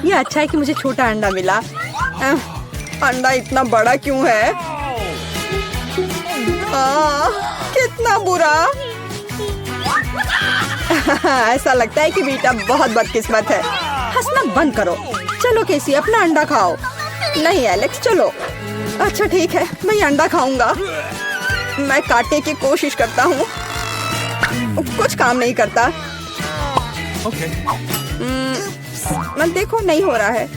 ये अच्छा है कि मुझे छोटा अंडा मिला। अंडा इतना बड़ा क्यों है? कितना बुरा। ऐसा लगता है कि बेटा बहुत बदकिस्मत है। हंसना बंद करो। चलो केसी अपना अंडा खाओ। नहीं एलेक्स चलो। अच्छा ठीक है, मैं अंडा खाऊंगा। मैं काटने की कोशिश करता हूँ, कुछ काम नहीं करता। मैं देखो नहीं हो रहा है।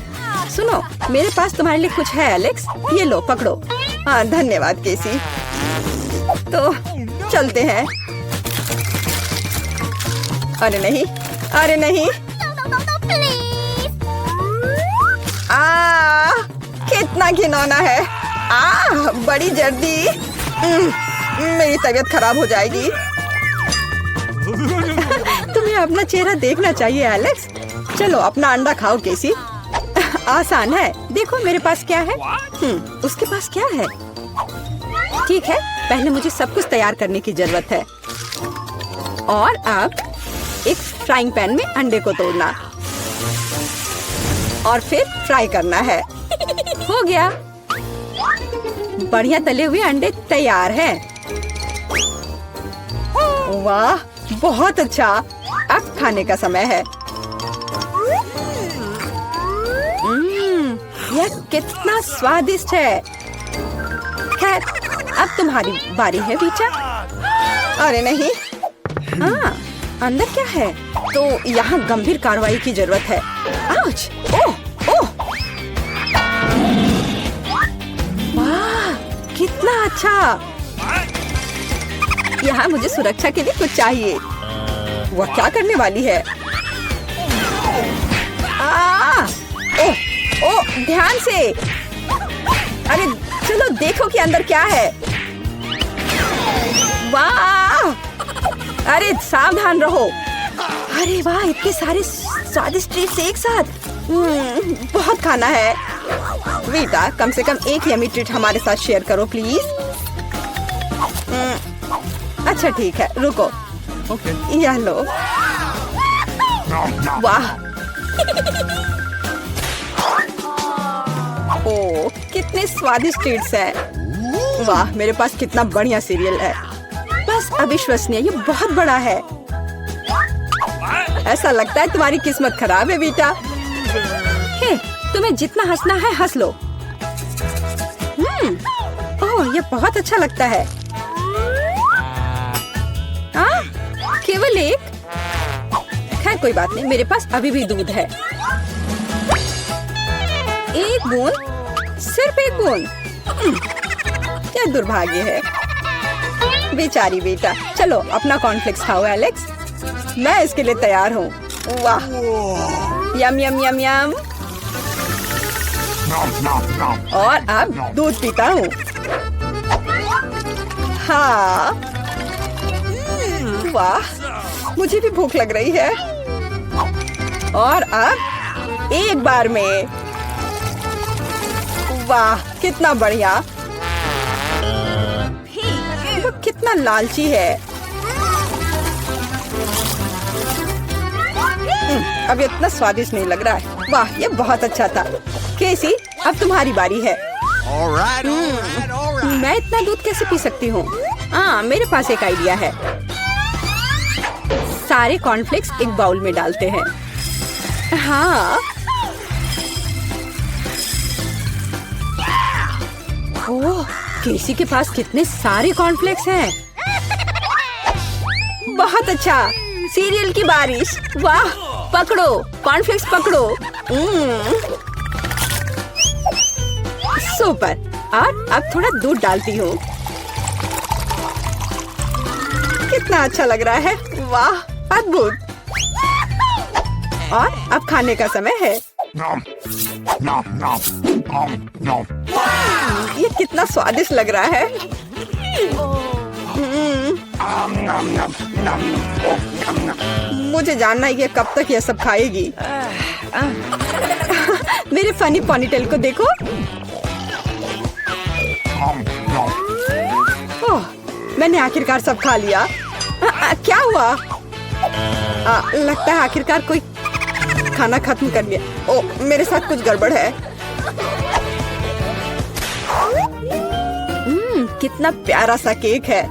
सुनो मेरे पास तुम्हारे लिए कुछ है एलेक्स, ये लो पकड़ो। हाँ धन्यवाद केसी। तो चलते हैं। अरे नहीं, अरे नहीं। कितना घिनौना है। बड़ी जल्दी मेरी तबीयत खराब हो जाएगी। तुम्हें अपना चेहरा देखना चाहिए एलेक्स। चलो अपना अंडा खाओ केसी। आसान है, देखो मेरे पास क्या है। उसके पास क्या है? ठीक है, पहले मुझे सब कुछ तैयार करने की जरूरत है। और अब एक फ्राइंग पैन में अंडे को तोड़ना और फिर फ्राई करना है। हो गया, बढ़िया तले हुए अंडे तैयार हैं। वाह बहुत अच्छा। अब खाने का समय है। यह कितना स्वादिष्ट है। खैर अब तुम्हारी बारी है बीचा। अरे नहीं। अंदर क्या है? तो यहाँ गंभीर कार्रवाई की जरूरत है। आउच! ओह ओह! वाह कितना अच्छा। यहाँ मुझे सुरक्षा के लिए कुछ चाहिए। वह क्या करने वाली है? ओह ओह ध्यान से। अरे चलो देखो कि अंदर क्या है। वाह! अरे सावधान रहो। अरे वाह इतने सारे स्वादिष्ट ट्रीट्स एक साथ। बहुत खाना है। बेटा कम से कम एक यम्मी ट्रीट हमारे साथ शेयर करो प्लीज। अच्छा ठीक है रुको। यह लो। वाह ओह कितने स्वादिष्ट ट्रीट्स हैं। वाह मेरे पास कितना बढ़िया सीरियल है। बस अविश्वसनीय, ये बहुत बड़ा है। ऐसा लगता है तुम्हारी किस्मत खराब है बेटा। हे, तुम्हें जितना हंसना है हंस लो। ओह ये बहुत अच्छा लगता है। केवल एक? खैर कोई बात नहीं, मेरे पास अभी भी दूध है। एक बूंद, सिर्फ एक बूंद। क्या दुर्भाग्य है। बेचारी बेटा। चलो अपना कॉर्नफ्लेक्स खाओ एलेक्स। मैं इसके लिए तैयार हूँ। वाह यम यम यम यम। और अब दूध पीता हूँ। हाँ वाह मुझे भी भूख लग रही है। और अब एक बार में। वाह कितना बढ़िया। वो कितना लालची है। अब इतना स्वादिष्ट नहीं लग रहा है। वाह ये बहुत अच्छा था। केसी अब तुम्हारी बारी है। मैं इतना दूध कैसे पी सकती हूँ? मेरे पास एक आइडिया है। सारे कॉर्नफ्लेक्स एक बाउल में डालते हैं। हाँ ओह केसी के पास कितने सारे कॉर्नफ्लेक्स हैं। बहुत अच्छा। सीरियल की बारिश। वाह पकड़ो कॉर्नफ्लेक्स पकड़ो। सुपर। और अब थोड़ा दूध डालती हूँ। कितना अच्छा लग रहा है। वाह अद्भुत। और अब खाने का समय है। ये कितना स्वादिष्ट लग रहा है। मुझे जानना है कि कब तक ये सब खाएगी। मेरे फनी पोनीटेल को देखो। ओह मैंने आखिरकार सब खा लिया। क्या हुआ? लगता है आखिरकार कोई खाना खत्म कर दिया। ओ, मेरे साथ कुछ गड़बड़ है। कितना प्यारा सा केक है।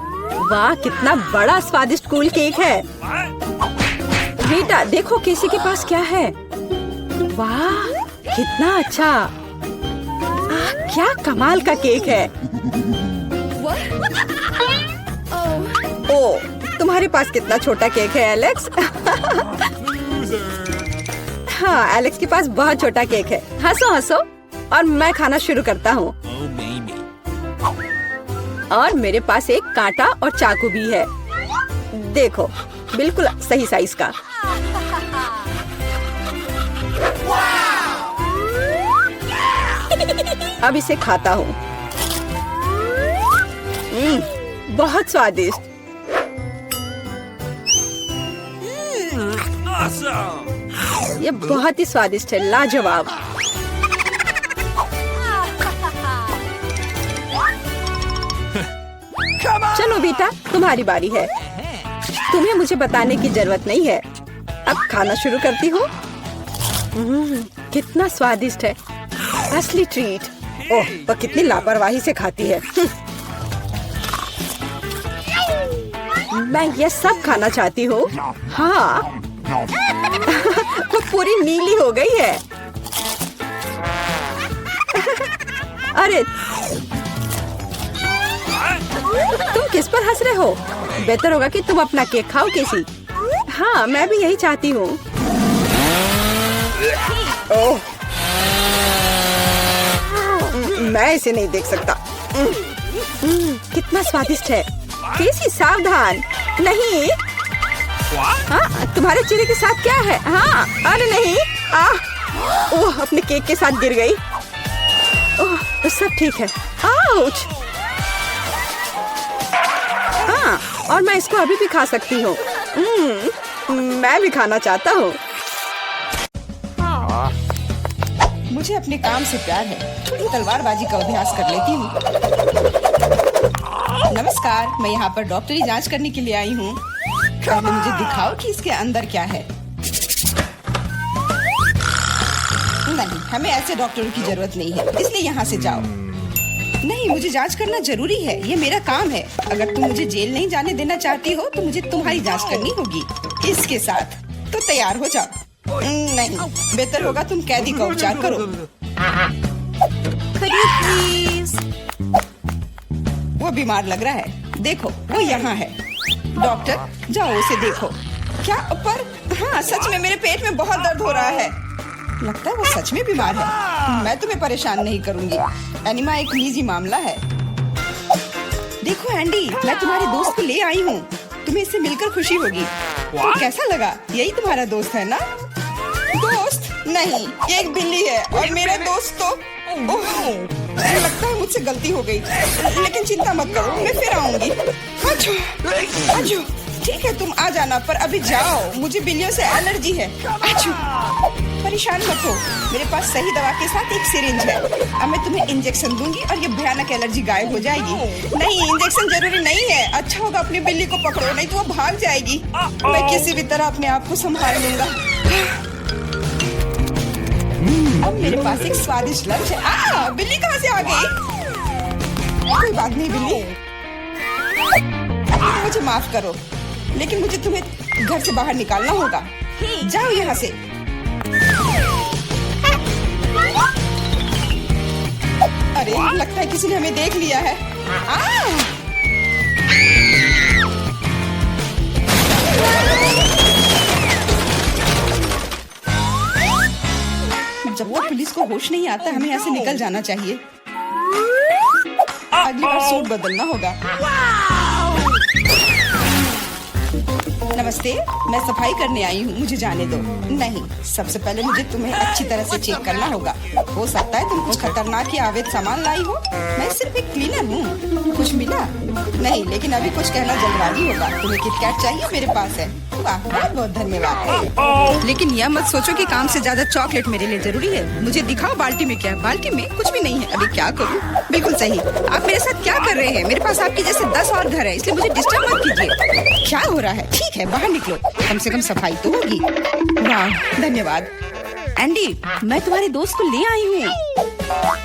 वाह, कितना बड़ा स्वादिष्ट कूल केक है। बेटा देखो केसी के पास क्या है। वाह, कितना अच्छा। क्या कमाल का केक है। ओ, तुम्हारे पास कितना छोटा केक है एलेक्स। हाँ, एलेक्स के पास बहुत छोटा केक है। हंसो हंसो और मैं खाना शुरू करता हूँ। और मेरे पास एक कांटा और चाकू भी है। देखो, बिल्कुल सही साइज का। अब इसे खाता हूँ। बहुत स्वादिष्ट। ये बहुत ही स्वादिष्ट है, लाजवाब। चलो बेटा, तुम्हारी बारी है। तुम्हें मुझे बताने की जरूरत नहीं है। अब खाना शुरू करती हूँ। कितना स्वादिष्ट है, असली ट्रीट। ओह, वह कितनी लापरवाही से खाती है। मैं ये सब खाना चाहती हूँ। हाँ। वो पूरी नीली हो गई है। अरे तुम किस पर हंस रहे हो? बेहतर होगा कि तुम अपना केक खाओ केसी। हाँ, मैं भी यही चाहती हूँ। ओह, मैं इसे नहीं देख सकता। कितना स्वादिष्ट है। केसी सावधान। नहीं। हाँ, तुम्हारे चेहरे के साथ क्या है? हाँ, अरे नहीं। ओह, अपने केक के साथ गिर गई। ओह, सब ठीक है। आउच। हाँ, और मैं इसको अभी भी खा सकती हूँ। मैं भी खाना चाहता हूँ। मुझे अपने काम से प्यार है। थोड़ी तलवारबाजी का अभ्यास कर लेती हूँ। नमस्कार, मैं यहाँ पर डॉक्टरी जांच करने के लिए आई हूँ। पहले मुझे दिखाओ कि इसके अंदर क्या है। नहीं, हमें ऐसे डॉक्टरों की जरूरत नहीं है, इसलिए यहाँ से जाओ। नहीं, मुझे जांच करना जरूरी है, ये मेरा काम है। अगर तुम मुझे जेल नहीं जाने देना चाहती हो तो मुझे तुम्हारी जांच करनी होगी। इसके साथ तो तैयार हो जाओ। नहीं, बेहतर होगा तुम कैदी का उपचार करो। प्लीज। वो बीमार लग रहा है। देखो, वो यहाँ है। डॉक्टर, जाओ उसे देखो। क्या ऊपर? हाँ, सच में मेरे पेट में बहुत दर्द हो रहा है। लगता है वो सच में बीमार है। मैं तुम्हें परेशान नहीं करूंगी। एनिमा एक निजी मामला है। देखो एंडी, मैं तुम्हारे दोस्त को ले आई हूँ। तुम्हें इससे मिलकर खुशी होगी। तो कैसा लगा? यही तुम्हारा दोस्त है ना? दोस्त? नहीं, ये एक बिल्ली है और मेरा दोस्त तो। मुझे लगता है मुझसे गलती हो गई, लेकिन चिंता मत करो, मैं फिर आऊंगी। आजो, आजो। ठीक है, तुम आ जाना, पर अभी जाओ। मुझे बिल्लियों से एलर्जी है। आजो। परेशान मत हो, मेरे पास सही दवा के साथ एक सिरिंज है। अब मैं तुम्हें इंजेक्शन दूंगी और ये भयानक एलर्जी गायब हो जाएगी। नहीं, इंजेक्शन जरूरी नहीं है। अच्छा होगा अपनी बिल्ली को पकड़ो, नहीं तो वो भाग जाएगी। मैं किसी भी तरह अपने आप को संभाल लूंगा। अब मेरे पास एक स्वादिष्ट लंच है। बिल्ली कहाँ से आ गई? कोई बात नहीं बिल्ली, मुझे माफ करो, लेकिन मुझे तुम्हें घर से बाहर निकालना होगा। जाओ यहाँ से। अरे, लगता है किसी ने हमें देख लिया है। जब तक पुलिस को होश नहीं आता, हमें यहाँ से निकल जाना चाहिए। अगली बार सूट बदलना होगा। नमस्ते, मैं सफाई करने आई हूँ, मुझे जाने दो। नहीं, सबसे पहले मुझे तुम्हें अच्छी तरह से चेक करना होगा। हो सकता है तुम कुछ खतरनाक या अवैध सामान लाई हो। मैं सिर्फ एक क्लीनर हूँ। कुछ मिला? नहीं, लेकिन अभी कुछ कहना जल्दबाजी होगा। तुम्हें किटकैट चाहिए? मेरे पास है। वाह, बहुत बहुत धन्यवाद। लेकिन यह मत सोचो कि काम से ज्यादा चॉकलेट मेरे लिए जरूरी है। मुझे दिखाओ बाल्टी में क्या है। बाल्टी में कुछ भी नहीं है। अभी क्या करूँ? बिल्कुल सही। आप मेरे साथ क्या कर रहे हैं? मेरे पास आपके जैसे 10 और घर है, इसलिए मुझे डिस्टर्ब मत कीजिए। क्या हो रहा है? ठीक है, बाहर निकलो, कम से कम सफाई तो होगी। वाह, धन्यवाद। एंडी, मैं तुम्हारे दोस्त को ले आई हूँ।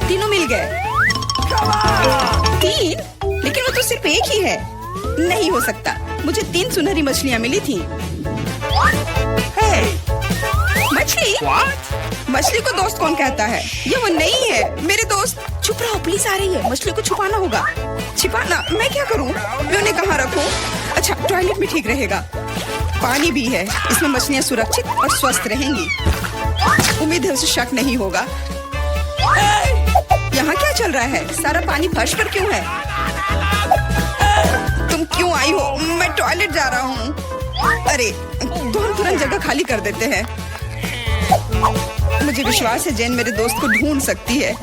तीनों मिल गए। 3? लेकिन वो तो सिर्फ एक ही है। नहीं हो सकता, मुझे 3 सुनहरी मछलियाँ मिली थी। मछली? मछली को दोस्त कौन कहता है? ये वो नहीं है मेरे दोस्त। चुप रहो, पुलिस आ रही है। मछली को छुपाना होगा। छिपाना? मैं क्या करूँ? मैं उन्हें कहाँ रखूँ? अच्छा, टॉयलेट में ठीक रहेगा। पानी भी है, इसमें मछलियाँ सुरक्षित और स्वस्थ रहेंगी। उम्मीद है उसे शक नहीं होगा। यहाँ क्या चल रहा है? सारा पानी फर्श पर क्यों है? तुम क्यों आई हो? मैं टॉयलेट जा रहा हूँ। अरे, तुरंत जगह खाली कर देते हैं। मुझे विश्वास है जेन मेरे दोस्त को ढूंढ सकती है।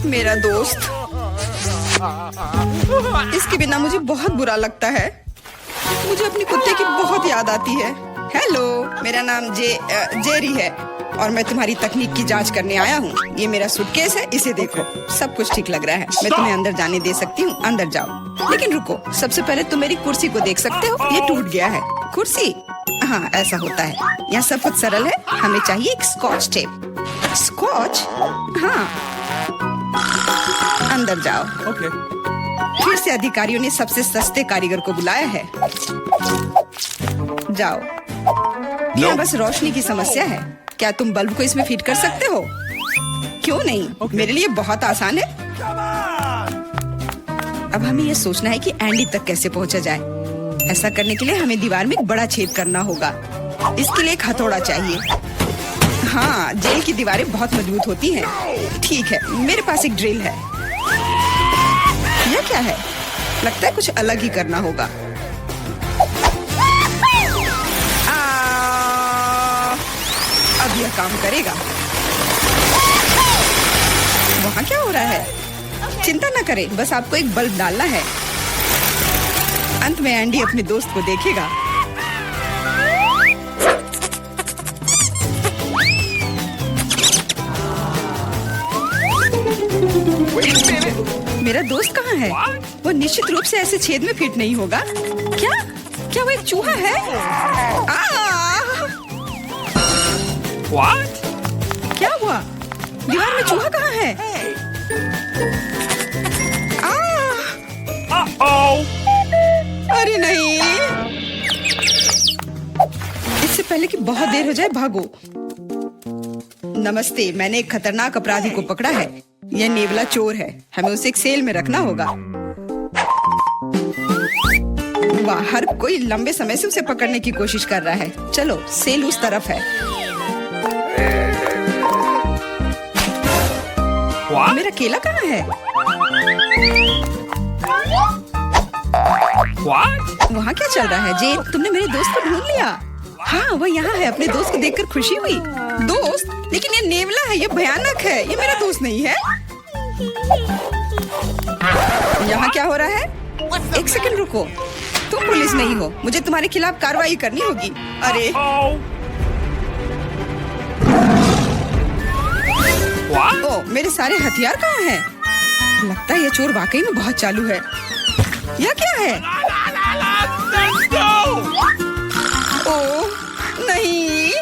मेरा दोस्त, इसके बिना मुझे बहुत बुरा लगता है। मुझे अपने कुत्ते की बहुत याद आती है। हेलो, मेरा नाम जेरी है और मैं तुम्हारी तकनीक की जांच करने आया हूँ। ये मेरा सूटकेस है, इसे देखो। सब कुछ ठीक लग रहा है। मैं तुम्हें अंदर जाने दे सकती हूँ। अंदर जाओ। लेकिन रुको, सबसे पहले तुम मेरी कुर्सी को देख सकते हो। ये टूट गया है। कुर्सी? हाँ, ऐसा होता है। यहाँ सब कुछ सरल है। हमें चाहिए एक स्कॉच टेप। स्कॉच? हाँ। अंदर जाओ। फिर से अधिकारियों ने सबसे सस्ते कारीगर को बुलाया है। जाओ। यहाँ बस रोशनी की समस्या है। क्या तुम बल्ब को इसमें फिट कर सकते हो? क्यों नहीं? मेरे लिए बहुत आसान है। अब हमें यह सोचना है कि एंडी तक कैसे पहुंचा जाए। ऐसा करने के लिए हमें दीवार में एक बड़ा छेद करना होगा। इसके लिए एक हथौड़ा चाहिए। हाँ, जेल की दीवारें बहुत मजबूत होती हैं। ठीक है, मेरे पास एक ड्रिल है। यह क्या है? लगता है कुछ अलग ही करना होगा। अब यह काम करेगा। वहाँ क्या हो रहा है? चिंता न करें, बस आपको एक बल्ब डालना है। अंत में एंडी अपने दोस्त को देखेगा। मेरा दोस्त कहाँ है? वो निश्चित रूप से ऐसे छेद में फिट नहीं होगा। क्या वो एक चूहा है? क्या हुआ? दीवार में चूहा कहाँ है? अरे नहीं! इससे पहले कि बहुत देर हो जाए, भागो। नमस्ते, मैंने एक खतरनाक अपराधी को पकड़ा है। यह नेवला चोर है। हमें उसे एक सेल में रखना होगा। वाह, हर कोई लंबे समय से उसे पकड़ने की कोशिश कर रहा है। चलो, सेल उस तरफ है। मेरा केला कहाँ है? वहाँ क्या चल रहा है? जेन, तुमने मेरे दोस्त को ढूंढ लिया? हाँ, वो यहाँ है। अपने दोस्त को देखकर खुशी हुई। दोस्त? लेकिन ये नेवला है, ये भयानक है। ये मेरा दोस्त नहीं है। यहाँ क्या हो रहा है? एक सेकंड रुको। तुम पुलिस नहीं हो। मुझे तुम्हारे खिलाफ कार्रवाई करनी होगी। अरे ओ, मेरे सारे हथियार कहाँ हैं? लगता है ये चोर वाकई में बहुत चालू है। यह क्या है? ओह नहीं,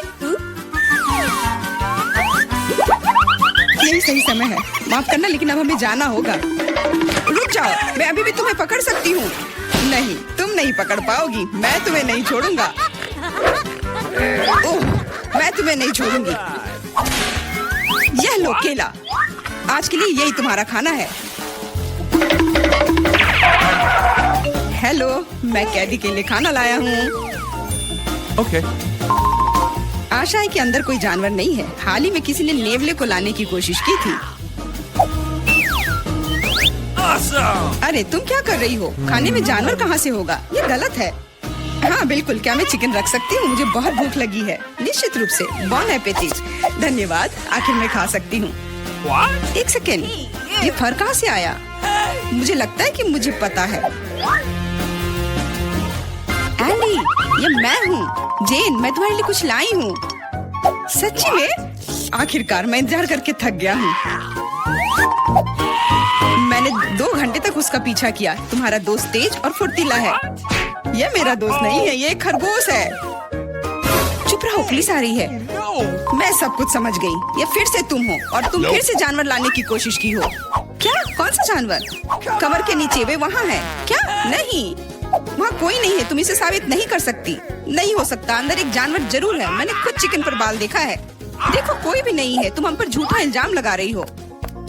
यही सही समय है। माफ करना, लेकिन अब हमें जाना होगा। रुक जाओ, मैं अभी भी तुम्हें पकड़ सकती हूँ। नहीं, तुम नहीं पकड़ पाओगी। मैं तुम्हें नहीं छोड़ूंगा। ओह, मैं तुम्हें नहीं छोड़ूंगी। यह लो केला। आज के लिए यही तुम्हारा खाना है। हेलो, मैं कैदी के लिए खाना लाया हूँ। Okay. आशा है कि अंदर कोई जानवर नहीं है। हाल ही में किसी ने नेवले को लाने की कोशिश की थी। Awesome. अरे तुम क्या कर रही हो? खाने में जानवर कहाँ से होगा? ये गलत है। हाँ बिल्कुल, क्या मैं चिकन रख सकती हूँ? मुझे बहुत भूख लगी है। निश्चित रूप से। बॉन एपेटिट। धन्यवाद, आखिर मैं खा सकती हूँ। एक सेकेंड, ये फर कहाँ से आया? मुझे लगता है कि मुझे पता है। एंडी, ये मैं हूँ। जेन, मैं तुम्हारे लिए कुछ लाई हूँ। सच्ची में? आखिरकार मैं इंतजार करके थक गया हूँ। मैंने 2 घंटे तक उसका पीछा किया। तुम्हारा दोस्त तेज और फुर्तीला है। ये मेरा दोस्त नहीं है, ये एक खरगोश है। चुप रहो, पुलिस आ रही है। मैं सब कुछ समझ गई। ये फिर से तुम हो और तुम फिर से जानवर लाने की कोशिश की हो। क्या? कौन सा जानवर? कमर के नीचे वे वहाँ है क्या? नहीं, वहाँ कोई नहीं है। तुम इसे साबित नहीं कर सकती। नहीं हो सकता, अंदर एक जानवर जरूर है। मैंने खुद चिकन पर बाल देखा है। देखो, कोई भी नहीं है। तुम हम पर झूठा इल्जाम लगा रही हो।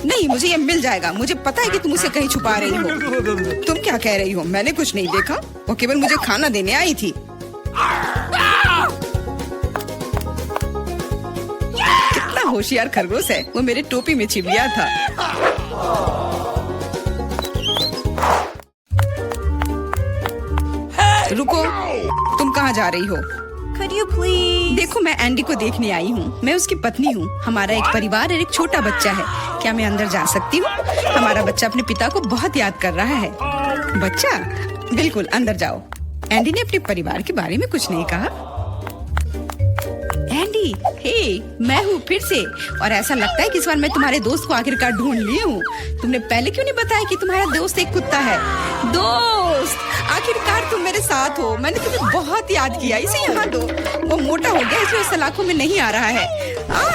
नहीं, मुझे ये मिल जाएगा। मुझे पता है कि तुम उसे कहीं छुपा रही हो। तुम क्या कह रही हो? मैंने कुछ नहीं देखा। वो केवल मुझे खाना देने आई थी। कितना होशियार खरगोश है। वो मेरे टोपी में छिप गया था। रुको, तुम कहाँ जा रही हो? Could you please? देखो, मैं एंडी को देखने आई हूँ। मैं उसकी पत्नी हूँ। हमारा एक परिवार और एक छोटा बच्चा है। क्या मैं अंदर जा सकती हूँ? हमारा बच्चा अपने पिता को बहुत याद कर रहा है। बच्चा? बिल्कुल, अंदर जाओ। एंडी ने अपने परिवार के बारे में कुछ नहीं कहा। एंडी, हे, मैं हूँ फिर से। और ऐसा लगता है कि इस बार मैं तुम्हारे दोस्त को आखिरकार ढूंढ ली हूँ। तुमने पहले क्यों नहीं बताया कि तुम्हारा दोस्त एक कुत्ता है? दोस्त, आखिरकार तुम मेरे साथ हो। मैंने तुम्हें बहुत याद किया। इसे यहाँ दो। वो मोटा हो गया, इसलिए सलाखों में नहीं आ रहा है।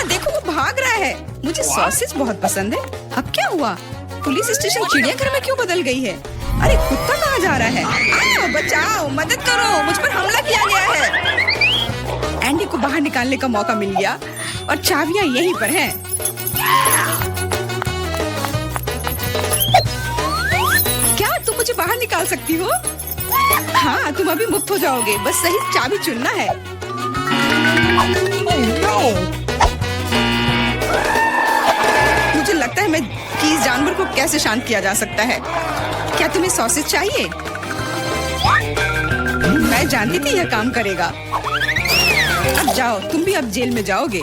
देखो, वो भाग रहा है। मुझे सॉसेज बहुत पसंद है। अब क्या हुआ? पुलिस स्टेशन चिड़ियाघर में क्यों बदल गई है? अरे, कुत्ता कहाँ जा रहा है? बचाओ, मदद करो, मुझ पर हमला किया गया है। एंडी को बाहर निकालने का मौका मिल गया और चाबियां यहीं पर हैं। क्या तुम मुझे बाहर निकाल सकती हो? हाँ, तुम अभी मुक्त हो जाओगे। बस सही चाबी चुनना है। मुझे लगता है कि इस जानवर को कैसे शांत किया जा सकता है। क्या तुम्हें सॉसेज चाहिए? मैं जानती थी यह काम करेगा। अब जाओ, तुम भी अब जेल में जाओगे।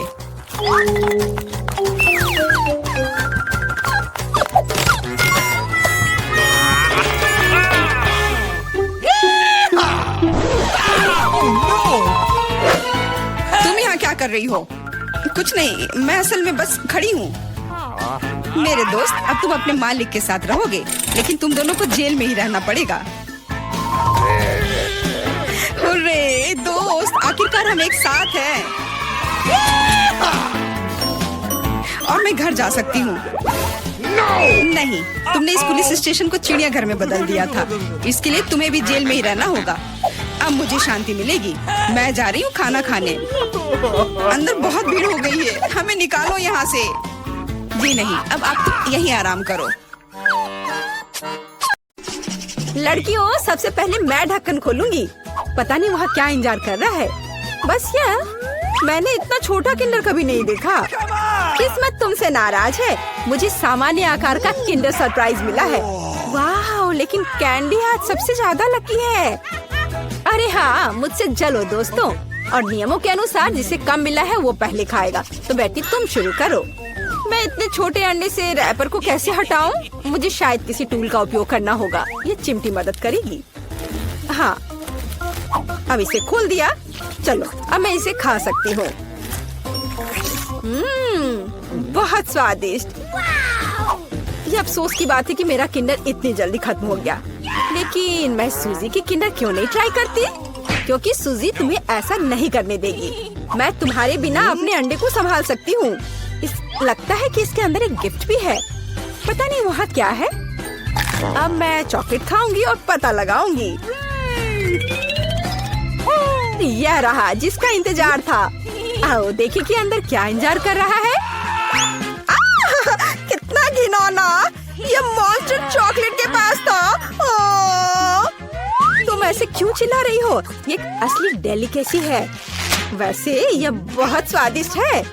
तुम यहाँ क्या कर रही हो? कुछ नहीं, मैं असल में बस खड़ी हूँ। मेरे दोस्त, अब तुम अपने मालिक के साथ रहोगे, लेकिन तुम दोनों को जेल में ही रहना पड़ेगा। हुर्रे, दोस्त, आखिरकार हम एक साथ हैं। और मैं घर जा सकती हूँ। नहीं, तुमने इस पुलिस स्टेशन को चिड़ियाघर में बदल दिया था। इसके लिए तुम्हें भी जेल में ही रहना होगा। अब मुझे शांति मिलेगी। मैं जा रही हूँ खाना खाने। अंदर बहुत भीड़ हो गई है। हमें निकालो यहाँ से। जी नहीं, अब आप तो यहीं आराम करो। लड़कियों, सबसे पहले मैं ढक्कन खोलूंगी। पता नहीं वहाँ क्या इंतजार कर रहा है। बस यह, मैंने इतना छोटा किंडर कभी नहीं देखा। किस्मत तुमसे नाराज है। मुझे सामान्य आकार का किंडर सरप्राइज मिला है। वाह, लेकिन कैंडी आज सबसे ज्यादा लकी है। अरे हाँ, मुझसे चलो दोस्तों। और नियमों के अनुसार जिसे कम मिला है वो पहले खाएगा। तो बेटी, तुम शुरू करो। मैं इतने छोटे अंडे से रैपर को कैसे हटाऊं? मुझे शायद किसी टूल का उपयोग करना होगा। ये चिमटी मदद करेगी। हाँ, अब इसे खोल दिया। चलो, अब मैं इसे खा सकती हूँ। बहुत स्वादिष्ट। ये अफसोस की बात है कि मेरा किंडर इतनी जल्दी खत्म हो गया। लेकिन मैं सूजी की किंडर क्यों नहीं ट्राई करती? क्योंकि सूजी तुम्हें ऐसा नहीं करने देगी। मैं तुम्हारे बिना अपने अंडे को संभाल सकती हूँ। लगता है कि इसके अंदर एक गिफ्ट भी है। पता नहीं वहाँ क्या है। अब मैं चॉकलेट खाऊंगी और पता लगाऊंगी। यह रहा जिसका इंतजार था। आओ देखिए कि अंदर क्या इंतजार कर रहा है। कितना घिनौना! ये मॉन्स्टर चॉकलेट के पास था। तुम ऐसे क्यों चिल्ला रही हो? ये असली डेलिकेसी है। वैसे यह बहुत स्वादिष्ट है।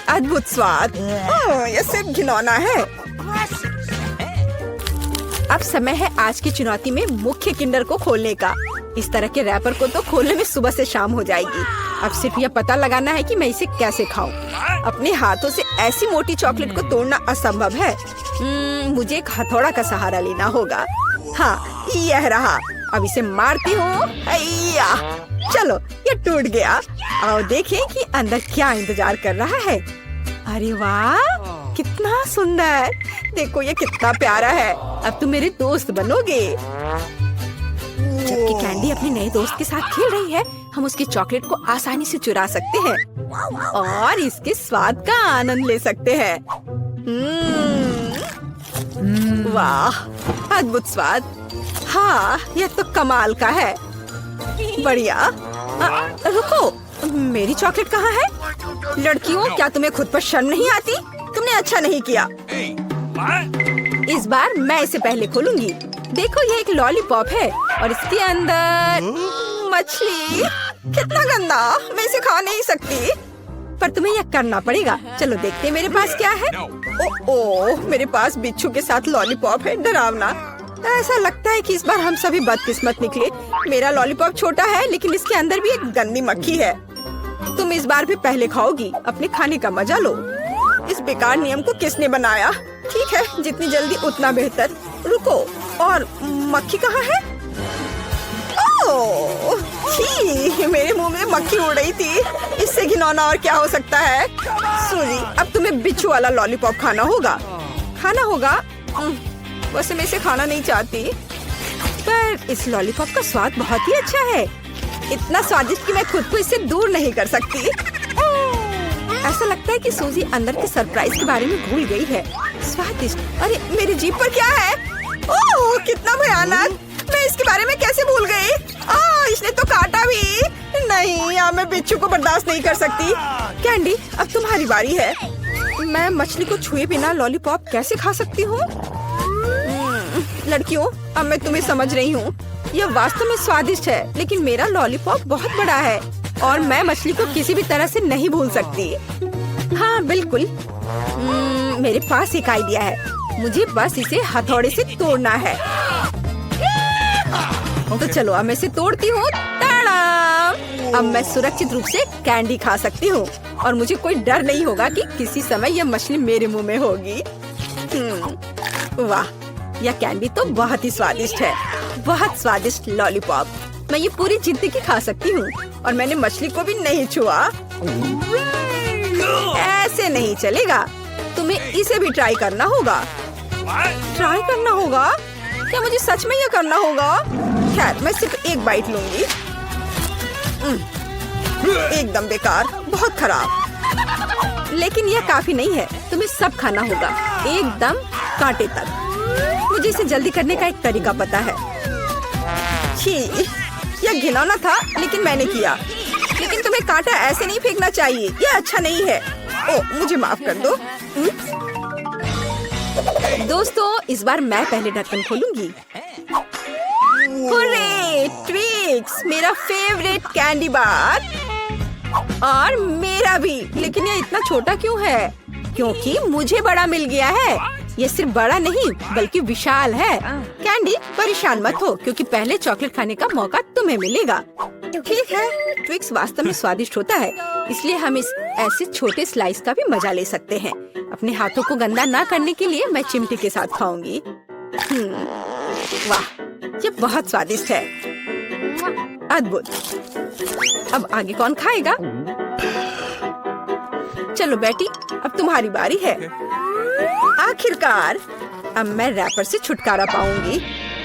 अद्भुत स्वाद। यह सिर्फ घिनौना है। अब समय है आज की चुनौती में मुख्य किंडर को खोलने का। इस तरह के रैपर को तो खोलने में सुबह से शाम हो जाएगी। अब सिर्फ यह पता लगाना है कि मैं इसे कैसे खाऊं। अपने हाथों से ऐसी मोटी चॉकलेट को तोड़ना असंभव है। मुझे एक हथौड़ा का सहारा लेना होगा। हाँ, यह रहा। अब इसे मारती हूँ। चलो, ये टूट गया। आओ देखें कि अंदर क्या इंतजार कर रहा है। अरे वाह, कितना सुंदर! देखो ये कितना प्यारा है। अब तुम मेरे दोस्त बनोगे। अपने नए दोस्त के साथ खेल रही है, हम उसकी चॉकलेट को आसानी से चुरा सकते हैं और इसके स्वाद का आनंद ले सकते हैं। वाह, अद्भुत स्वाद। हाँ, यह तो कमाल का है। बढ़िया। रुको, मेरी चॉकलेट कहाँ है? लड़कियों, क्या तुम्हें खुद पर शर्म नहीं आती? तुमने अच्छा नहीं किया। Hey, what? इस बार मैं इसे पहले खोलूंगी। देखो, ये एक लॉलीपॉप है और इसके अंदर मछली। कितना गंदा, मैं इसे खा नहीं सकती। पर तुम्हें यह करना पड़ेगा। चलो देखते हैं मेरे पास क्या है। ओह, मेरे पास बिच्छू के साथ लॉलीपॉप है। डरावना। ऐसा लगता है कि इस बार हम सभी बदकिस्मत निकले। मेरा लॉलीपॉप छोटा है, लेकिन इसके अंदर भी एक गंदी मक्खी है। तुम इस बार भी पहले खाओगी। अपने खाने का मजा लो। इस बेकार नियम को किसने बनाया? ठीक है, जितनी जल्दी उतना बेहतर। रुको, और मक्खी कहाँ है? ओह, छी, मेरे मुंह में मक्खी उड़ रही थी। इससे घिनौना और क्या हो सकता है? सूजी, अब तुम्हें बिच्छू वाला लॉलीपॉप खाना होगा। खाना होगा? वैसे मैं इसे खाना नहीं चाहती, पर इस लॉलीपॉप का स्वाद बहुत ही अच्छा है। इतना स्वादिष्ट कि मैं खुद को इससे दूर नहीं कर सकती। ऐसा लगता है कि सूजी अंदर के सरप्राइज के बारे में भूल गई है। स्वादिष्ट। अरे, मेरी जीभ पर क्या है? ओह, कितना भयानक। मैं इसके बारे में कैसे भूल गई? इसने तो काटा भी। नहीं, या मैं बिच्छू को बर्दाश्त नहीं कर सकती। कैंडी, अब तुम्हारी बारी है। मैं मछली को छुए बिना लॉलीपॉप कैसे खा सकती हूँ? लड़कियों, अब मैं तुम्हें समझ रही हूँ। यह वास्तव में स्वादिष्ट है, लेकिन मेरा लॉलीपॉप बहुत बड़ा है और मैं मछली को किसी भी तरह से नहीं भूल सकती। हाँ, बिल्कुल। मेरे पास एक आइडिया है। मुझे बस इसे हथौड़े से तोड़ना है। तो चलो, अब मैं इसे तोड़ती हूँ। अब मैं सुरक्षित रूप से कैंडी खा सकती हूँ और मुझे कोई डर नहीं होगा कि किसी समय यह मछली मेरे मुंह में होगी। वाह, यह कैंडी तो बहुत ही स्वादिष्ट है। बहुत स्वादिष्ट लॉलीपॉप। मैं ये पूरी जिंदगी खा सकती हूँ और मैंने मछली को भी नहीं छुआ। ऐसे नहीं चलेगा। तुम्हें इसे भी ट्राई करना होगा। ट्राई करना होगा? क्या मुझे सच में ये करना होगा? खैर, मैं सिर्फ एक बाइट लूंगी। एकदम बेकार, बहुत खराब। लेकिन यह काफी नहीं है, तुम्हें सब खाना होगा, एकदम कांटे तक। मुझे इसे जल्दी करने का एक तरीका पता है। छी, यह घिनौना था, लेकिन मैंने किया। लेकिन तुम्हें कांटा ऐसे नहीं फेंकना चाहिए, यह अच्छा नहीं है। ओह, मुझे माफ कर दो। दोस्तों, इस बार मैं पहले ढक्कन खोलूंगी। हुर्रे, ट्विक्स, मेरा फेवरेट कैंडी बार। और मेरा भी। लेकिन ये इतना छोटा क्यों है? क्योंकि मुझे बड़ा मिल गया है। ये सिर्फ बड़ा नहीं, बल्कि विशाल है। कैंडी, परेशान मत हो, क्योंकि पहले चॉकलेट खाने का मौका तुम्हें मिलेगा। ठीक है, ट्विक्स वास्तव में स्वादिष्ट होता है, इसलिए हम इस ऐसे छोटे स्लाइस का भी मजा ले सकते हैं। अपने हाथों को गंदा ना करने के लिए मैं चिमटी के साथ खाऊंगी। वाह, ये बहुत स्वादिष्ट है। अद्भुत। अब आगे कौन खाएगा? चलो बेटी, अब तुम्हारी बारी है। आखिरकार, अब मैं रैपर से छुटकारा पाऊंगी।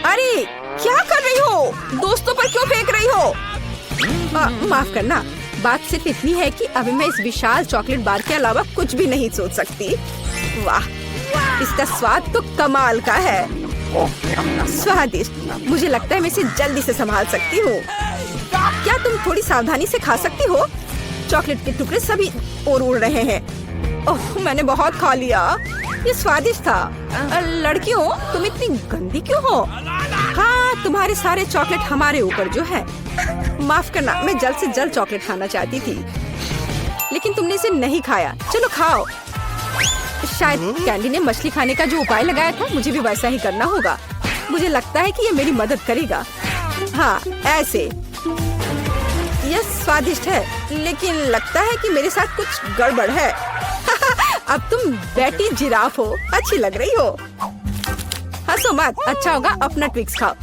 अरे, क्या कर रही हो? दोस्तों पर क्यों फेंक रही हो? माफ करना, बात सिर्फ इतनी है कि अभी मैं इस विशाल चॉकलेट बार के अलावा कुछ भी नहीं सोच सकती। वाह, इसका स्वाद तो कमाल का है। स्वादिष्ट। मुझे लगता है मैं इसे जल्दी से संभाल सकती हूँ। क्या तुम थोड़ी सावधानी से खा सकती हो? चॉकलेट के टुकड़े सभी और उड़ रहे हैं। ओह, मैंने बहुत खा लिया। ये स्वादिष्ट था। लड़कियों, तुम इतनी गंदी क्यों हो? हाँ, तुम्हारे सारे चॉकलेट हमारे ऊपर जो है। माफ करना, मैं जल्द से जल्द चॉकलेट खाना चाहती थी, लेकिन तुमने इसे नहीं खाया। चलो खाओ। शायद कैंडी ने मछली खाने का जो उपाय लगाया था, मुझे भी वैसा ही करना होगा। मुझे लगता है कि ये मेरी मदद करेगा। हाँ, ऐसे। यह स्वादिष्ट है, लेकिन लगता है कि मेरे साथ कुछ गड़बड़ है। अब तुम बेटी जिराफ हो, अच्छी लग रही हो। हंसो मत, अच्छा होगा अपना ट्विक्स खाओ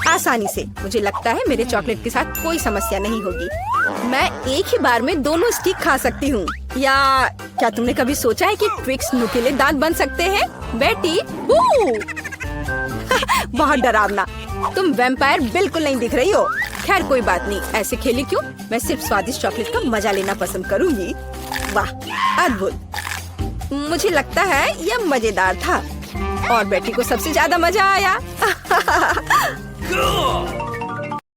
आसानी से। मुझे लगता है मेरे चॉकलेट के साथ कोई समस्या नहीं होगी। मैं एक ही बार में दोनों स्टिक खा सकती हूँ। या क्या तुमने कभी सोचा है कि ट्विक्स नुकीले दांत बन सकते हैं? बेटी, बहुत डरावना। तुम वैम्पायर बिल्कुल नहीं दिख रही हो। खैर कोई बात नहीं, ऐसे खेली क्यों? मैं सिर्फ स्वादिष्ट चॉकलेट का मजा लेना पसंद करूंगी। वाह, अद्भुत। मुझे लगता है यह मजेदार था और बेटी को सबसे ज्यादा मजा आया।